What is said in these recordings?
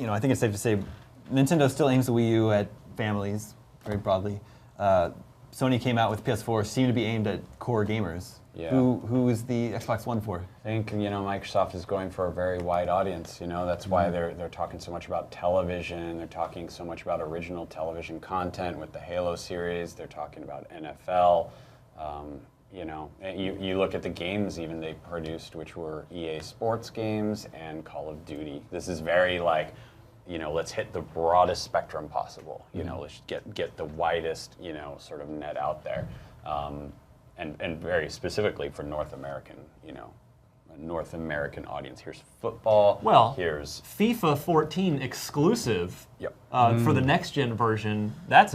I think it's safe to say Nintendo still aims the Wii U at families very broadly. Sony came out with PS4, seemed to be aimed at core gamers. Yeah. Who is the Xbox One for? I think Microsoft is going for a very wide audience. That's why they're talking so much about television. They're talking so much about original television content with the Halo series. They're talking about NFL. You look at the games even they produced, which were EA Sports games and Call of Duty. This is very let's hit the broadest spectrum possible. Let's get the widest sort of net out there. And very specifically for North American audience. Here's football. Well, here's FIFA 14 exclusive. Yep. For the next gen version. That's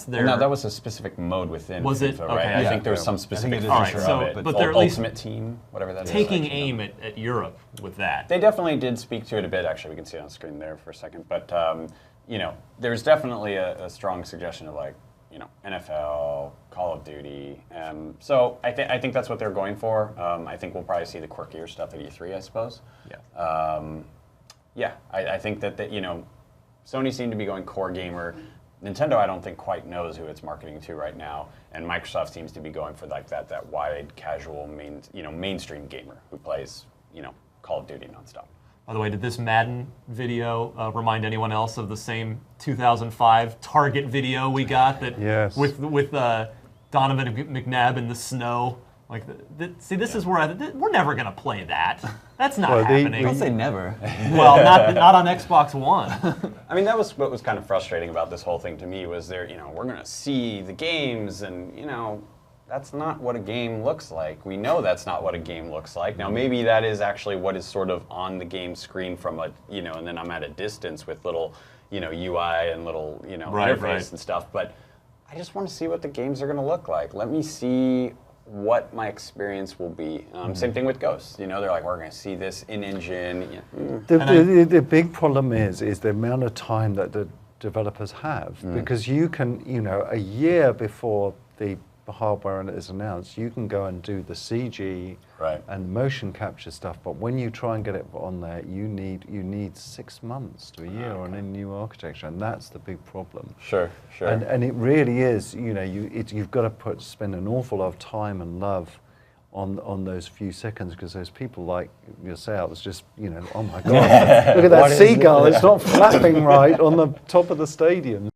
their. No, that was a specific mode within Was it? FIFA, Okay. right? I think there's some specific feature All right, so, of it. but they're at least Ultimate Team, whatever that is. taking aim at Europe with that. They definitely did speak to it a bit. Actually, we can see it on screen there for a second. But there's definitely a strong suggestion of NFL, Call of Duty. So I think that's what they're going for. I think we'll probably see the quirkier stuff at E3, I suppose. Yeah. I think that Sony seemed to be going core gamer. Nintendo, I don't think quite knows who it's marketing to right now, and Microsoft seems to be going for that wide, casual, mainstream gamer who plays Call of Duty nonstop. By the way, did this Madden video remind anyone else of the same 2005 Target video we got that with Donovan McNabb in the snow? See, this is where we're never going to play that. That's not happening. Don't say never. Well, not on Xbox One. I mean, that was what was kind of frustrating about this whole thing to me was we're going to see the games and, that's not what a game looks like. We know that's not what a game looks like. Now, maybe that is actually what is sort of on the game screen from and then I'm at a distance with little, UI and little, interface and stuff. But I just want to see what the games are going to look like. Let me see what my experience will be. Same thing with Ghosts. They're like, we're going to see this in-engine. The big problem is the amount of time that the developers have. Because you can, a year before the hardware is announced, you can go and do the CG and motion capture stuff, but when you try and get it on there, you need 6 months to a year on a new architecture, and that's the big problem. Sure. And it really is, you've got to spend an awful lot of time and love on those few seconds, because those people like yourselves just, oh my God, look at that seagull, it's not flapping right on the top of the stadium.